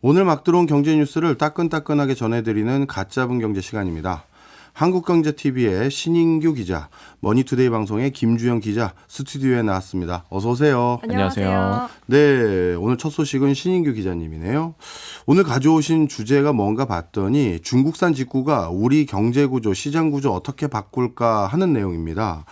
오늘 막 들어온 경제 뉴스를 따끈따끈하게 전해드리는 가짜분 경제 시간입니다. 한국경제TV의 신인규 기자, 머니투데이 방송의 김주영 기자 스튜디오에 나왔습니다. 어서 오세요. 안녕하세요. 네, 오늘 첫 소식은 신인규 기자님이네요. 오늘 가져오신 주제가 뭔가 봤더니 중국산 직구가 우리 경제구조, 시장구조 어떻게 바꿀까 하는 내용입니다.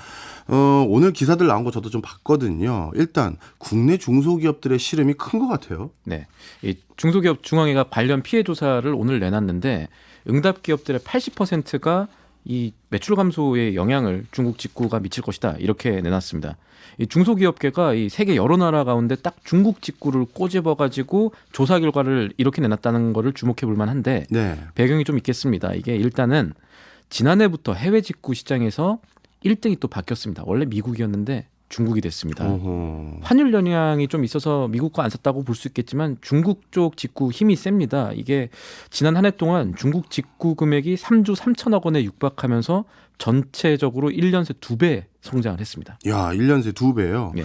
오늘 기사들 나온 거 저도 좀 봤거든요. 일단 국내 중소기업들의 시름이 큰 것 같아요. 네, 이 중소기업 중앙회가 관련 피해 조사를 오늘 내놨는데 응답 기업들의 80%가 이 매출 감소의 영향을 중국 직구가 미칠 것이다 이렇게 내놨습니다. 이 중소기업계가 이 세계 여러 나라 가운데 딱 중국 직구를 꼬집어가지고 조사 결과를 이렇게 내놨다는 거를 주목해 볼 만한데 네. 배경이 좀 있겠습니다. 이게 일단은 지난해부터 해외 직구 시장에서 1등이 또 바뀌었습니다. 원래 미국이었는데 중국이 됐습니다. 어허. 환율 영향이 좀 있어서 미국 거 안 샀다고 볼 수 있겠지만 중국 쪽 직구 힘이 셉니다. 이게 지난 한 해 동안 중국 직구 금액이 3조 3천억 원에 육박하면서 전체적으로 1년 새 2배 성장을 했습니다. 야, 1년 새 2배요. 예.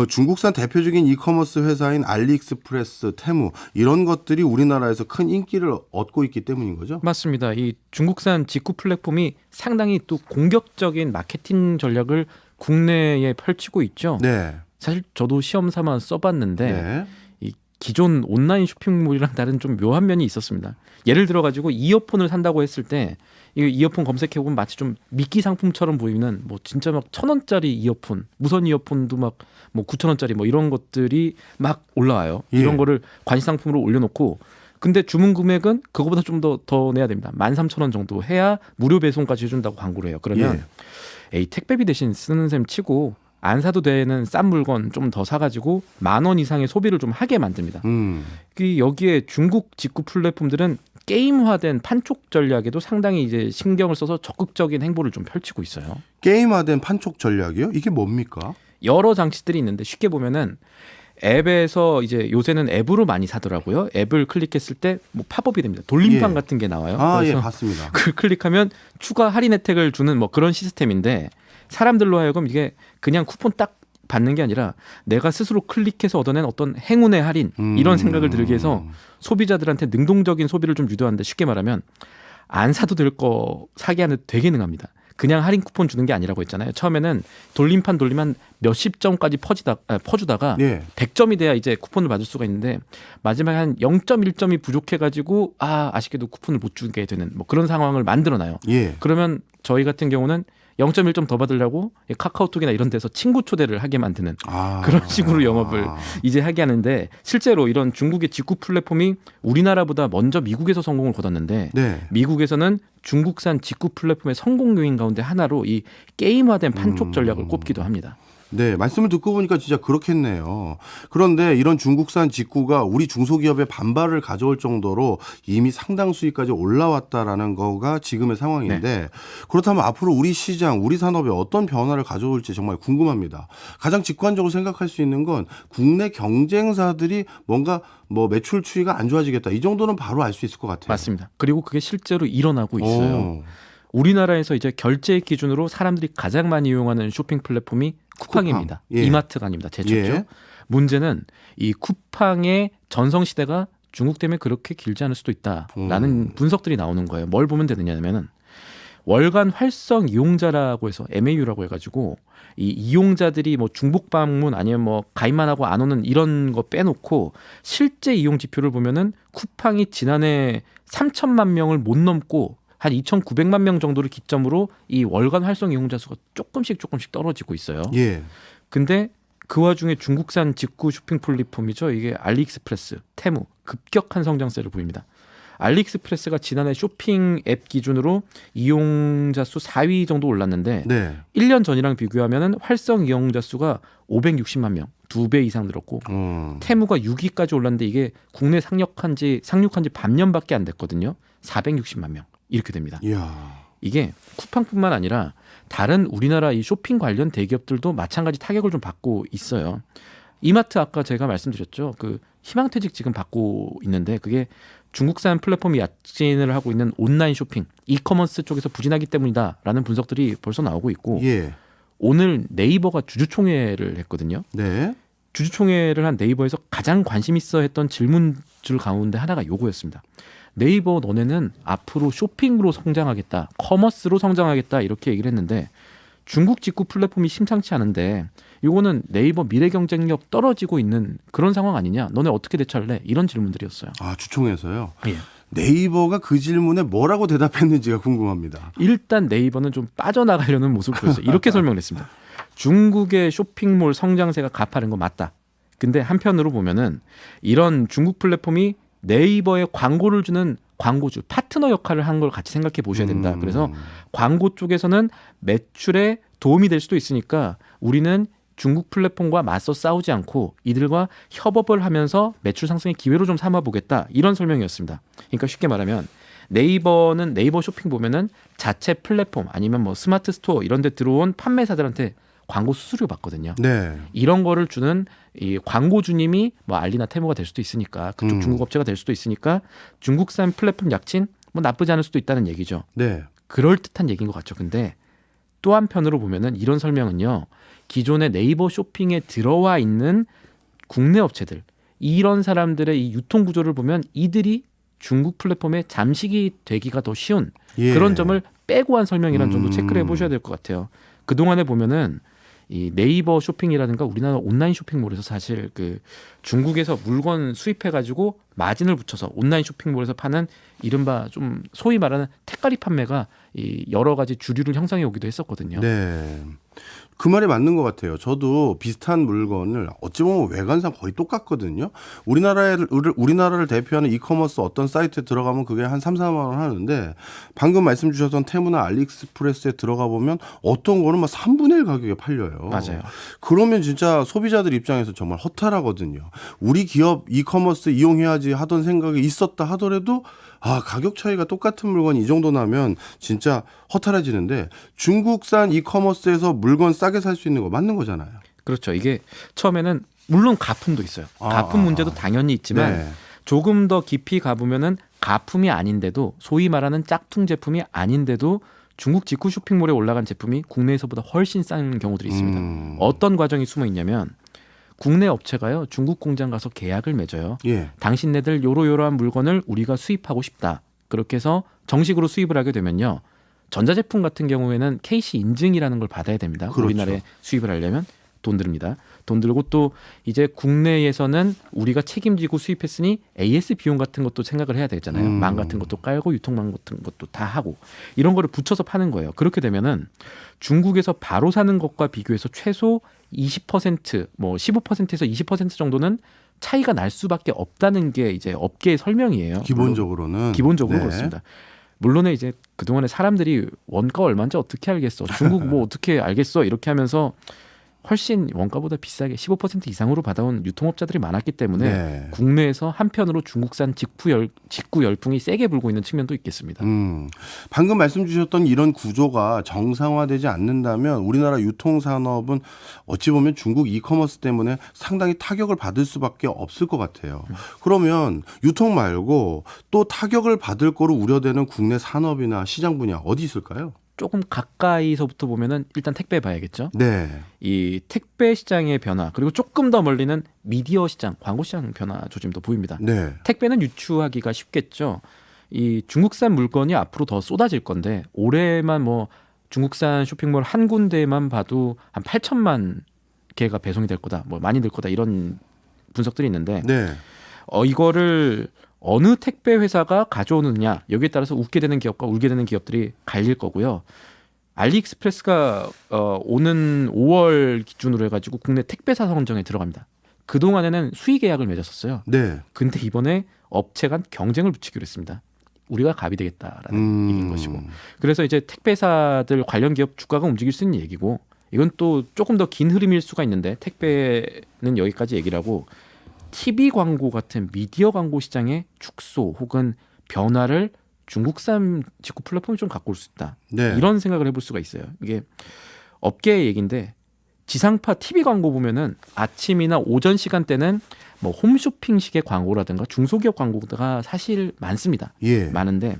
중국산 대표적인 이커머스 회사인 알리익스프레스, 테무 이런 것들이 우리나라에서 큰 인기를 얻고 있기 때문인 거죠? 맞습니다. 이 중국산 직구 플랫폼이 상당히 또 공격적인 마케팅 전략을 국내에 펼치고 있죠. 네. 사실 저도 시험 삼아 써봤는데 네. 이 기존 온라인 쇼핑몰이랑 다른 좀 묘한 면이 있었습니다. 예를 들어 가지고 이어폰을 산다고 했을 때 이 이어폰 검색해 보면 마치 좀 미끼 상품처럼 보이는 뭐 진짜 막 1,000원짜리 이어폰, 무선 이어폰도 막 뭐 9,000원짜리 뭐 이런 것들이 막 올라와요. 예. 이런 거를 관시 상품으로 올려놓고 근데 주문 금액은 그거보다 좀 더 내야 됩니다. 13,000원 정도 해야 무료 배송까지 해준다고 광고를 해요. 그러면 에이 택배비 대신 쓰는 셈 치고 안 사도 되는 싼 물건 좀 더 사가지고 10,000원 이상의 소비를 좀 하게 만듭니다. 여기에 중국 직구 플랫폼들은 게임화된 판촉 전략에도 상당히 이제 신경을 써서 적극적인 행보를 좀 펼치고 있어요. 게임화된 판촉 전략이요? 이게 뭡니까? 여러 장치들이 있는데 쉽게 보면은 앱에서 이제 요새는 앱으로 많이 사더라고요. 앱을 클릭했을 때 뭐 팝업이 됩니다. 돌림판 예. 같은 게 나와요. 아, 예, 그래서 봤습니다. 그걸 클릭하면 추가 할인 혜택을 주는 뭐 그런 시스템인데 사람들로 하여금 이게 그냥 쿠폰 딱 받는 게 아니라 내가 스스로 클릭해서 얻어낸 어떤 행운의 할인 이런 생각을 들게 해서 소비자들한테 능동적인 소비를 좀 유도하는데 쉽게 말하면 안 사도 될 거 사게 하는 되게 능합니다. 그냥 할인 쿠폰 주는 게 아니라고 했잖아요. 처음에는 돌림판 돌리면 몇십 점까지 퍼주다가 예. 100점이 돼야 이제 쿠폰을 받을 수가 있는데 마지막에 한 0.1점이 부족해가지고 아쉽게도 쿠폰을 못 주게 되는 뭐 그런 상황을 만들어놔요. 예. 그러면 저희 같은 경우는 0.1점 더 받으려고 카카오톡이나 이런 데서 친구 초대를 하게 만드는 그런 식으로 영업을 이제 하게 하는데 실제로 이런 중국의 직구 플랫폼이 우리나라보다 먼저 미국에서 성공을 거뒀는데 네. 미국에서는 중국산 직구 플랫폼의 성공 요인 가운데 하나로 이 게임화된 판촉 전략을 꼽기도 합니다. 네, 말씀을 듣고 보니까 진짜 그렇겠네요. 그런데 이런 중국산 직구가 우리 중소기업의 반발을 가져올 정도로 이미 상당 수익까지 올라왔다라는 거가 지금의 상황인데 그렇다면 앞으로 우리 시장, 우리 산업에 어떤 변화를 가져올지 정말 궁금합니다. 가장 직관적으로 생각할 수 있는 건 국내 경쟁사들이 뭔가 뭐 매출 추이가 안 좋아지겠다. 이 정도는 바로 알 수 있을 것 같아요. 맞습니다. 그리고 그게 실제로 일어나고 있어요. 우리나라에서 이제 결제 기준으로 사람들이 가장 많이 이용하는 쇼핑 플랫폼이 쿠팡입니다. 예. 이마트가 아닙니다. 제쳤죠. 예. 문제는 이 쿠팡의 전성시대가 중국 때문에 그렇게 길지 않을 수도 있다라는 분석들이 나오는 거예요. 뭘 보면 되느냐면은 월간 활성 이용자라고 해서 MAU라고 해가지고 이 이용자들이 뭐 중복 방문 아니면 뭐 가입만 하고 안 오는 이런 거 빼놓고 실제 이용 지표를 보면은 쿠팡이 지난해 3천만 명을 못 넘고 한 2,900만 명 정도를 기점으로 이 월간 활성 이용자 수가 조금씩 떨어지고 있어요. 예. 근데 그 와중에 중국산 직구 쇼핑 플랫폼이죠. 이게 알리익스프레스, 테무 급격한 성장세를 보입니다. 알리익스프레스가 지난해 쇼핑 앱 기준으로 이용자 수 4위 정도 올랐는데 네. 1년 전이랑 비교하면은 활성 이용자 수가 560만 명, 2배 이상 늘었고 테무가 6위까지 올랐는데 이게 국내 상륙한 지 반년밖에 안 됐거든요. 460만 명. 이렇게 됩니다. 이야. 이게 쿠팡뿐만 아니라 다른 우리나라 이 쇼핑 관련 대기업들도 마찬가지 타격을 좀 받고 있어요. 이마트 아까 제가 말씀드렸죠. 그 희망퇴직 지금 받고 있는데 그게 중국산 플랫폼이 약진을 하고 있는 온라인 쇼핑, 이커머스 쪽에서 부진하기 때문이다라는 분석들이 벌써 나오고 있고 예. 오늘 네이버가 주주총회를 했거든요. 네. 주주총회를 한 네이버에서 가장 관심 있어 했던 질문줄 가운데 하나가 요거였습니다. 네이버 너네는 앞으로 쇼핑으로 성장하겠다, 커머스로 성장하겠다 이렇게 얘기를 했는데 중국 직구 플랫폼이 심상치 않은데 이거는 네이버 미래 경쟁력 떨어지고 있는 그런 상황 아니냐? 너네 어떻게 대처할래? 이런 질문들이었어요. 아, 주총에서요? 예. 네이버가 그 질문에 뭐라고 대답했는지가 궁금합니다. 일단 네이버는 좀 빠져나가려는 모습을 보였어요. 이렇게 설명을 했습니다. 중국의 쇼핑몰 성장세가 가파른 건 맞다. 근데 한편으로 보면은 이런 중국 플랫폼이 네이버에 광고를 주는 광고주, 파트너 역할을 한 걸 같이 생각해 보셔야 된다. 그래서 광고 쪽에서는 매출에 도움이 될 수도 있으니까 우리는 중국 플랫폼과 맞서 싸우지 않고 이들과 협업을 하면서 매출 상승의 기회로 좀 삼아보겠다. 이런 설명이었습니다. 그러니까 쉽게 말하면 네이버는 네이버 쇼핑 보면은 자체 플랫폼 아니면 뭐 스마트 스토어 이런 데 들어온 판매사들한테 광고 수수료 받거든요. 네. 이런 거를 주는 이 광고주님이 뭐 알리나 테무가 될 수도 있으니까 그쪽 중국 업체가 될 수도 있으니까 중국산 플랫폼 약진 뭐 나쁘지 않을 수도 있다는 얘기죠. 네. 그럴 듯한 얘기인 것 같죠. 근데 또 한편으로 보면은 이런 설명은요. 기존의 네이버 쇼핑에 들어와 있는 국내 업체들 이런 사람들의 이 유통 구조를 보면 이들이 중국 플랫폼에 잠식이 되기가 더 쉬운 예. 그런 점을 빼고 한 설명이라는 점도 체크를 해보셔야 될 것 같아요. 그동안에 보면은 이 네이버 쇼핑이라든가 우리나라 온라인 쇼핑몰에서 사실 그 중국에서 물건 수입해가지고 마진을 붙여서 온라인 쇼핑몰에서 파는 이른바 좀 소위 말하는 택가리 판매가 이 여러 가지 주류를 형성해 오기도 했었거든요. 네. 그 말이 맞는 것 같아요. 저도 비슷한 물건을 어찌 보면 외관상 거의 똑같거든요. 우리나라를 대표하는 이커머스 어떤 사이트에 들어가면 그게 한 3, 4만 원 하는데 방금 말씀 주셨던 테무나 알리익스프레스에 들어가 보면 어떤 거는 막 3분의 1 가격에 팔려요. 맞아요. 그러면 진짜 소비자들 입장에서 정말 허탈하거든요. 우리 기업 이커머스 이용해야지 하던 생각이 있었다 하더라도 아, 가격 차이가 똑같은 물건이 이 정도 나면 진짜 허탈해지는데 중국산 이커머스에서 물건 싸게 살 수 있는 거 맞는 거잖아요. 그렇죠. 이게 처음에는 물론 가품도 있어요. 가품 문제도 당연히 있지만 네. 조금 더 깊이 가보면은 가품이 아닌데도 소위 말하는 짝퉁 제품이 아닌데도 중국 직구 쇼핑몰에 올라간 제품이 국내에서보다 훨씬 싼 경우들이 있습니다. 어떤 과정이 숨어 있냐면 국내 업체가요 중국 공장 가서 계약을 맺어요. 예. 당신네들 요러요러한 물건을 우리가 수입하고 싶다. 그렇게 해서 정식으로 수입을 하게 되면요. 전자제품 같은 경우에는 KC 인증이라는 걸 받아야 됩니다. 그렇죠. 우리나라에 수입을 하려면 돈 듭니다. 돈 들고 또 이제 국내에서는 우리가 책임지고 수입했으니 AS 비용 같은 것도 생각을 해야 되잖아요. 망 같은 것도 깔고 유통망 같은 것도 다 하고 이런 거를 붙여서 파는 거예요. 그렇게 되면은 중국에서 바로 사는 것과 비교해서 최소 20% 뭐 15%에서 20% 정도는 차이가 날 수밖에 없다는 게 이제 업계의 설명이에요. 기본적으로는 기본적으로 네. 그렇습니다. 물론에 이제 그동안에 사람들이 원가 얼마인지 어떻게 알겠어. 중국 뭐 어떻게 알겠어. 이렇게 하면서 훨씬 원가보다 비싸게 15% 이상으로 받아온 유통업자들이 많았기 때문에 네. 국내에서 한편으로 중국산 직구 열풍이 세게 불고 있는 측면도 있겠습니다. 방금 말씀 주셨던 이런 구조가 정상화되지 않는다면 우리나라 유통산업은 어찌 보면 중국 이커머스 때문에 상당히 타격을 받을 수밖에 없을 것 같아요. 그러면 유통 말고 또 타격을 받을 거로 우려되는 국내 산업이나 시장 분야 어디 있을까요? 조금 가까이서부터 보면은 일단 택배 봐야겠죠. 네. 이 택배 시장의 변화 그리고 조금 더 멀리는 미디어 시장, 광고 시장 변화 조짐도 보입니다. 네. 택배는 유추하기가 쉽겠죠. 이 중국산 물건이 앞으로 더 쏟아질 건데 올해만 뭐 중국산 쇼핑몰 한 군데만 봐도 한 8천만 개가 배송이 될 거다, 뭐 많이 될 거다 이런 분석들이 있는데 네. 이거를 어느 택배 회사가 가져오느냐 여기에 따라서 웃게 되는 기업과 울게 되는 기업들이 갈릴 거고요. 알리익스프레스가 오는 5월 기준으로 해가지고 국내 택배사 선정에 들어갑니다. 그동안에는 수의 계약을 맺었었어요. 네. 근데 이번에 업체 간 경쟁을 붙이기로 했습니다. 우리가 갑이 되겠다라는 얘기인 것이고. 그래서 이제 택배사들 관련 기업 주가가 움직일 수 있는 얘기고 이건 또 조금 더 긴 흐름일 수가 있는데 택배는 여기까지 얘기를 하고 TV 광고 같은 미디어 광고 시장의 축소 혹은 변화를 중국산 직구 플랫폼이 좀 갖고 올 수 있다. 네. 이런 생각을 해볼 수가 있어요. 이게 업계의 얘기인데 지상파 TV 광고 보면은 아침이나 오전 시간대는 뭐 홈쇼핑식의 광고라든가 중소기업 광고가 사실 많습니다. 예. 많은데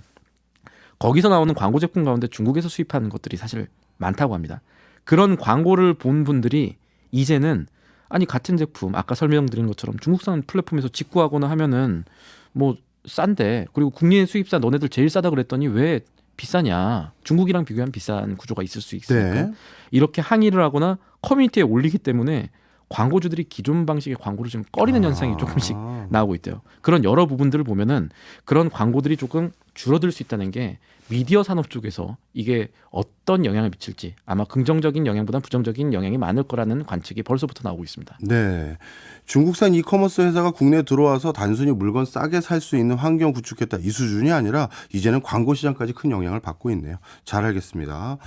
거기서 나오는 광고 제품 가운데 중국에서 수입하는 것들이 사실 많다고 합니다. 그런 광고를 본 분들이 이제는 아니 같은 제품 아까 설명드린 것처럼 중국산 플랫폼에서 직구하거나 하면은 뭐 싼데 그리고 국내 수입사 너네들 제일 싸다 그랬더니 왜 비싸냐 중국이랑 비교하면 비싼 구조가 있을 수 있으니까 네. 이렇게 항의를 하거나 커뮤니티에 올리기 때문에 광고주들이 기존 방식의 광고를 좀 꺼리는 현상이 조금씩 나오고 있대요. 그런 여러 부분들을 보면은 그런 광고들이 조금 줄어들 수 있다는 게 미디어 산업 쪽에서 이게 어떤 영향을 미칠지 아마 긍정적인 영향보다 부정적인 영향이 많을 거라는 관측이 벌써부터 나오고 있습니다. 네. 중국산 이커머스 회사가 국내에 들어와서 단순히 물건 싸게 살 수 있는 환경 구축했다 이 수준이 아니라 이제는 광고 시장까지 큰 영향을 받고 있네요. 잘 알겠습니다.